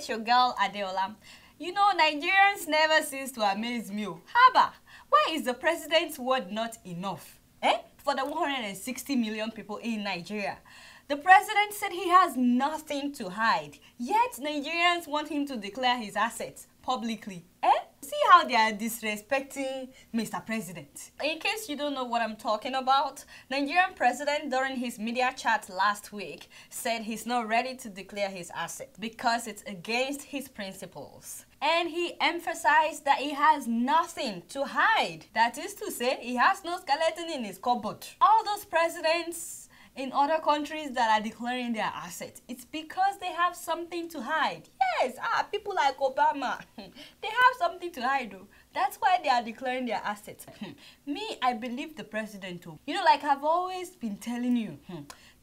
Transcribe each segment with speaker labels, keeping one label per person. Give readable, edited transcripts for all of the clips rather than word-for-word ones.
Speaker 1: it's your girl Adeola. You know, Nigerians never cease to amaze me. Haba, why is the president's word not enough? For the 160 million people in Nigeria. The president said he has nothing to hide, yet Nigerians want him to declare his assets publicly. See how they are disrespecting Mr. President. In case you don't know what I'm talking about, Nigerian President during his media chat last week said he's not ready to declare his assets because it's against his principles. And he emphasized that he has nothing to hide. That is to say, he has no skeleton in his cupboard. All those presidents in other countries that are declaring their assets, it's because they have something to hide. Yes, people like Obama, they have something to hide though. That's why they are declaring their assets. Me, I believe the president too. You know, like I've always been telling you,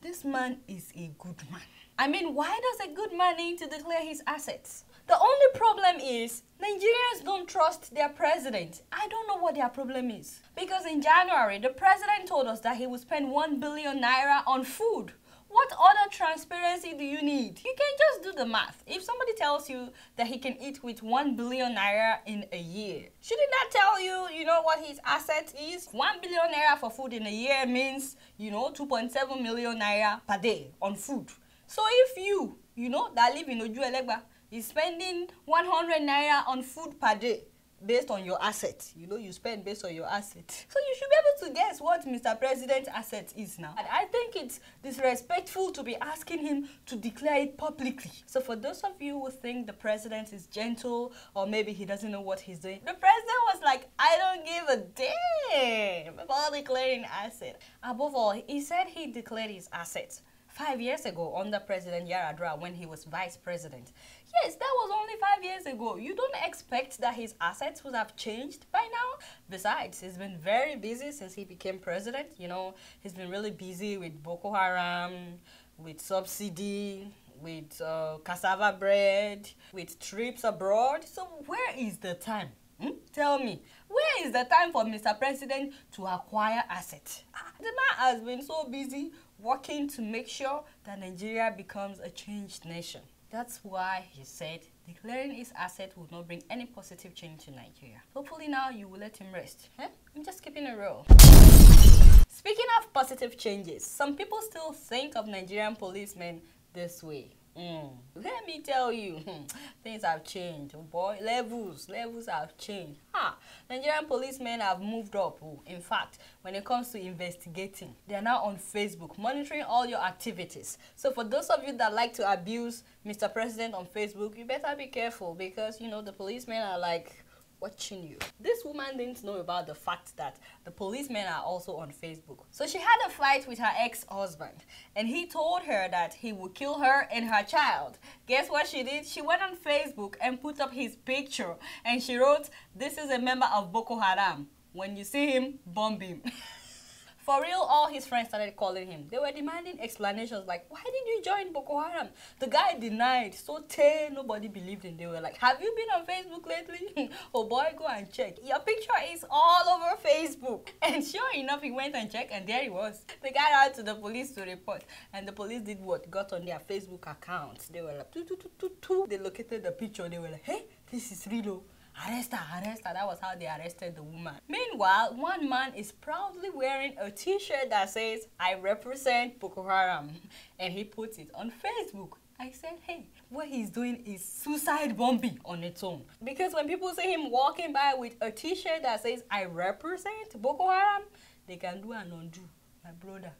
Speaker 1: this man is a good man. I mean, why does a good man need to declare his assets? The only problem is Nigerians don't trust their president. I don't know what their problem is. Because in January, the president told us that he would spend 1 billion naira on food. What other transparency do you need? You can just do the math. If somebody tells you that he can eat with 1 billion naira in a year, shouldn't that tell you, you know, what his asset is? 1 billion naira for food in a year means, you know, 2.7 million naira per day on food. So if you know, that live in Ojuelegba, is spending 100 naira on food per day based on your assets. You know, you spend based on your assets. So you should be able to guess what Mr. President's asset is now. And I think it's disrespectful to be asking him to declare it publicly. So for those of you who think the president is gentle or maybe he doesn't know what he's doing, the president was like, I don't give a damn about declaring assets. Above all, he said he declared his assets 5 years ago under President Yaradua when he was vice president. Yes, that was only 5 years ago. You don't expect that his assets would have changed by now? Besides, he's been very busy since he became president. You know, he's been really busy with Boko Haram, with subsidy, with cassava bread, with trips abroad. So where is the time? Tell me, where is the time for Mr. President to acquire assets? The man has been so busy working to make sure that Nigeria becomes a changed nation. That's why he said declaring his asset would not bring any positive change to Nigeria. Hopefully now you will let him rest. I'm just keeping it real. Speaking of positive changes, some people still think of Nigerian policemen this way. Let me tell you, things have changed. Oh boy, levels have changed. Nigerian policemen have moved up. In fact, when it comes to investigating, they are now on Facebook, monitoring all your activities. So for those of you that like to abuse Mr. President on Facebook, you better be careful because, you know, the policemen are like watching you. This woman didn't know about the fact that the policemen are also on Facebook. So she had a fight with her ex-husband and he told her that he would kill her and her child. Guess what she did? She went on Facebook and put up his picture and she wrote, "This is a member of Boko Haram. When you see him, bomb him." For real, all his friends started calling him. They were demanding explanations like, why did you join Boko Haram? The guy denied. So nobody believed him. They were like, have you been on Facebook lately? Oh boy, go and check. Your picture is all over Facebook. And sure enough, he went and checked and there he was. They got out to the police to report. And the police did what? Got on their Facebook accounts. They were like, They located the picture. They were like, hey, this is real. Arrest her, arrest her. That was how they arrested the woman. Meanwhile, one man is proudly wearing a t-shirt that says, I represent Boko Haram. And he puts it on Facebook. I said, hey, what he's doing is suicide bombing on its own. Because when people see him walking by with a t-shirt that says, I represent Boko Haram, they can do and undo. My brother,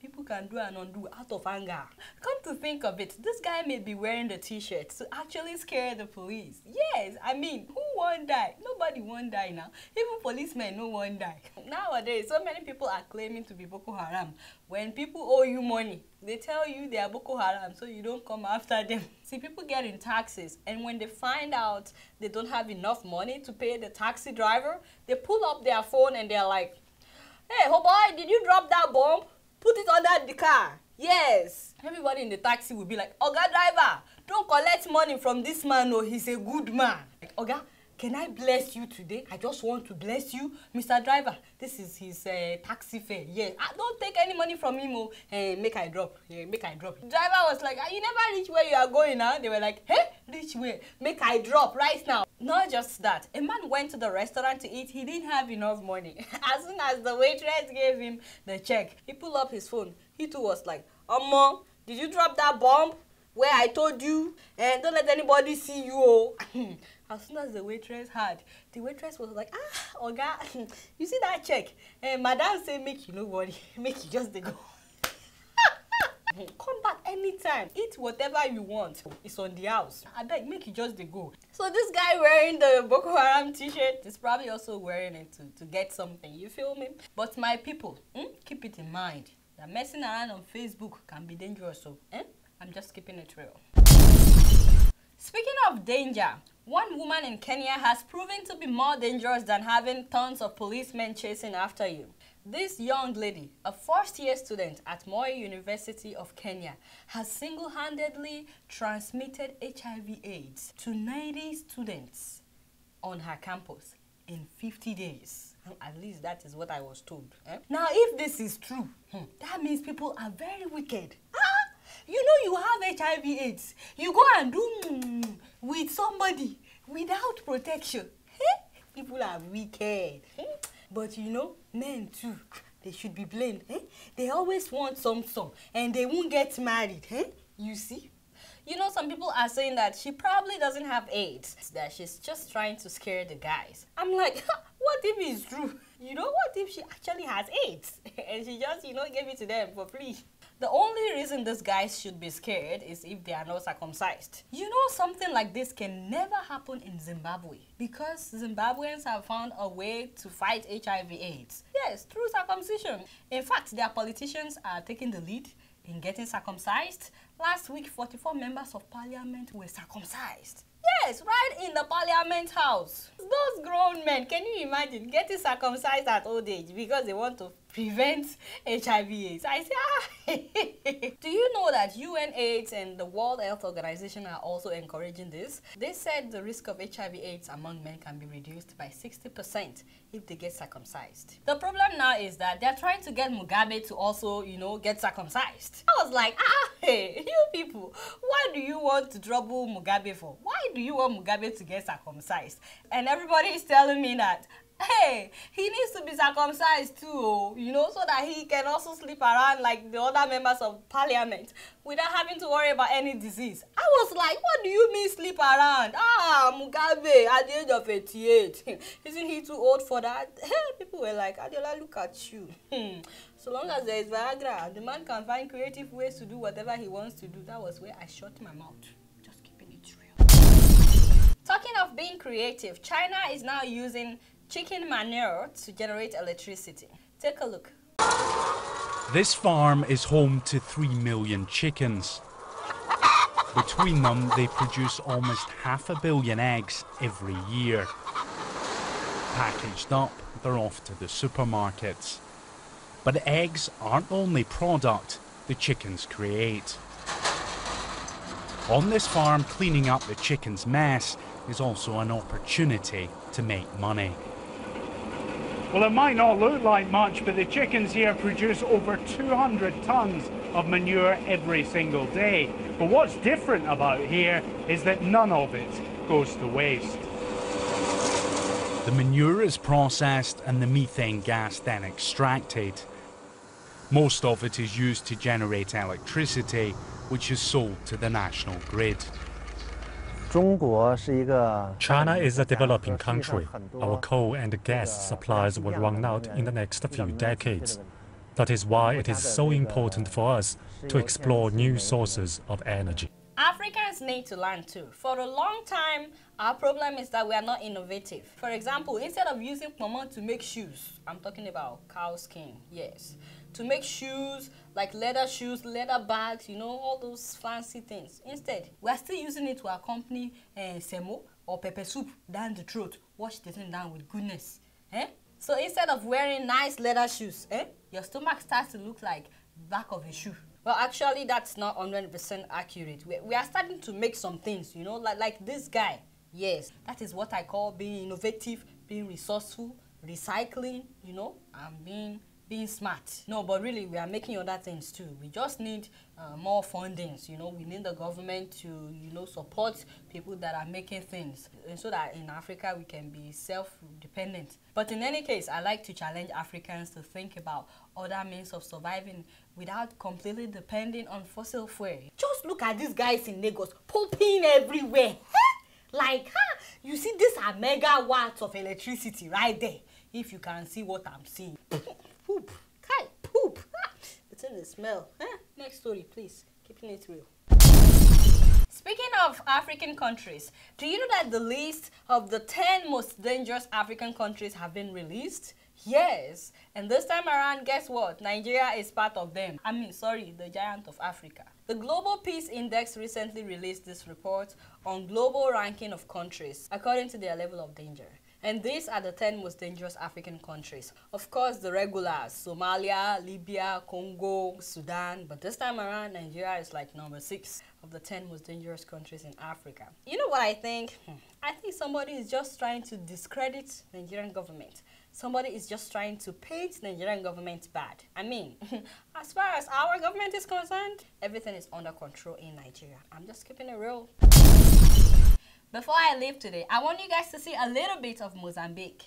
Speaker 1: people can do and undo out of anger. Come to think of it, this guy may be wearing the t-shirt to actually scare the police. Yes, I mean, who won't die? Nobody won't die now. Even policemen, no one die. Nowadays, so many people are claiming to be Boko Haram. When people owe you money, they tell you they are Boko Haram, so you don't come after them. See, people get in taxis, and when they find out they don't have enough money to pay the taxi driver, they pull up their phone and they're like, hey, oh boy, did you drop that bomb? Put it under the car. Yes. Everybody in the taxi will be like, Oga driver, don't collect money from this man, no, he's a good man. Like, Oga, can I bless you today? I just want to bless you. Mr. Driver, this is his taxi fare. Yeah, don't take any money from him. Oh. Hey, make I drop. Yeah, make I drop. The driver was like, you never reach where you are going now. They were like, hey, which way make I drop right now. Not just that, a man went to the restaurant to eat. He didn't have enough money. As soon as the waitress gave him the check, he pulled up his phone. He too was like, Mom, did you drop that bomb where I told you? And don't let anybody see you. As soon as the waitress heard, the waitress was like, Oga, you see that check? And Madam say, make you no worry, make you just go. Come back anytime. Eat whatever you want. It's on the house. I beg, make you just go. So this guy wearing the Boko Haram t-shirt is probably also wearing it to get something. You feel me? But my people, keep it in mind that messing around on Facebook can be dangerous. So, I'm just keeping it real. Speaking of danger, one woman in Kenya has proven to be more dangerous than having tons of policemen chasing after you. This young lady, a first-year student at Moi University of Kenya, has single-handedly transmitted HIV/AIDS to 90 students on her campus in 50 days. At least that is what I was told. Now, if this is true, that means people are very wicked. You know you have HIV/AIDS. You go and do with somebody without protection. People are wicked. But you know, men too, they should be blamed. They always want some and they won't get married. You see? You know, some people are saying that she probably doesn't have AIDS, that she's just trying to scare the guys. I'm like, what if it's true? You know, what if she actually has AIDS and she just, gave it to them for free? The only reason these guys should be scared is if they are not circumcised. You know, something like this can never happen in Zimbabwe because Zimbabweans have found a way to fight HIV/AIDS. Yes, through circumcision. In fact, their politicians are taking the lead in getting circumcised. Last week, 44 members of parliament were circumcised. Yes, right in the parliament house. Those grown men, can you imagine getting circumcised at old age because they want to prevent HIV/AIDS? I say, Do you know that UNAIDS and the World Health Organization are also encouraging this? They said the risk of HIV/AIDS among men can be reduced by 60% if they get circumcised. The problem now is that they're trying to get Mugabe to also, get circumcised. I was like, hey, you people, why do you want to trouble Mugabe for? Why do you want Mugabe to get circumcised? And everybody is telling me that, hey, he needs to be circumcised too, so that he can also sleep around like the other members of parliament without having to worry about any disease. I was like, what do you mean sleep around? Mugabe at the age of 88. Isn't he too old for that? People were like, Adeola, look at you. So long as there is Viagra, the man can find creative ways to do whatever he wants to do. That was where I shut my mouth. Just keeping it real. Talking of being creative, China is now using chicken manure to generate electricity. Take a look.
Speaker 2: This farm is home to 3 million chickens. Between them, they produce almost 500 million eggs every year. Packaged up, they're off to the supermarkets. But eggs aren't the only product the chickens create. On this farm, cleaning up the chickens' mess is also an opportunity to make money.
Speaker 3: Well, it might not look like much, but the chickens here produce over 200 tons of manure every single day. But what's different about here is that none of it goes to waste.
Speaker 2: The manure is processed and the methane gas then extracted. Most of it is used to generate electricity, which is sold to the national grid.
Speaker 4: China is a developing country. Our coal and gas supplies will run out in the next few decades. That is why it is so important for us to explore new sources of energy.
Speaker 1: Africans need to learn too. For a long time, our problem is that we are not innovative. For example, instead of using pomo to make shoes, I'm talking about cow skin, yes, to make shoes, like leather shoes, leather bags, all those fancy things. Instead, we are still using it to accompany semo or pepper soup down the throat. Wash the thing down with goodness. So instead of wearing nice leather shoes, your stomach starts to look like back of a shoe. Well, actually, that's not 100% accurate. We are starting to make some things, like this guy. Yes, that is what I call being innovative, being resourceful, recycling, and being being smart. No, but really, we are making other things too. We just need more fundings. You know, we need the government to, you know, support people that are making things, and so that in Africa we can be self-dependent. But in any case, I like to challenge Africans to think about other means of surviving without completely depending on fossil fuel. Just look at these guys in Lagos pooping everywhere. Like, you see, these are megawatts of electricity right there. If you can see what I'm seeing. Poop. Kai, poop. It's in the smell. Next story, please. Keeping it real. Speaking of African countries, do you know that the list of the 10 most dangerous African countries have been released? Yes, and this time around, guess what? Nigeria is part of them. I mean, sorry, the giant of Africa. The Global Peace Index recently released this report on global ranking of countries according to their level of danger. And these are the 10 most dangerous African countries. Of course, the regulars: Somalia, Libya, Congo, Sudan. But this time around, Nigeria is like number 6 of the 10 most dangerous countries in Africa. You know what I think? I think somebody is just trying to discredit the Nigerian government. Somebody is just trying to paint the Nigerian government bad. I mean, as far as our government is concerned, everything is under control in Nigeria. I'm just keeping it real. Before I leave today, I want you guys to see a little bit of Mozambique.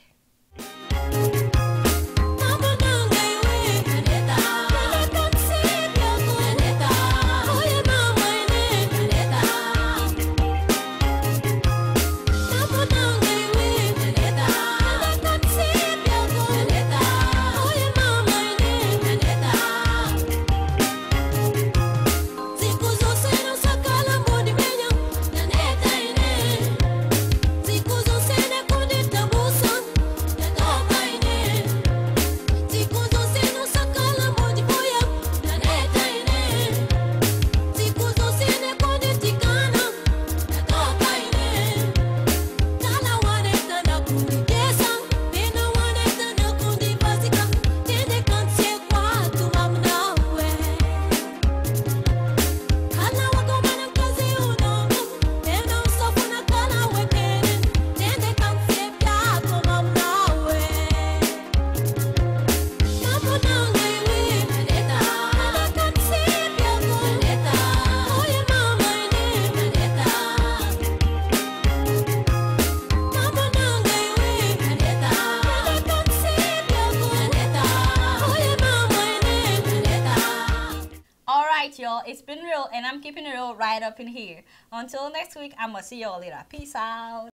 Speaker 1: Y'all, it's been real, and I'm keeping it real right up in here. Until next week, I'ma see y'all later. Peace out.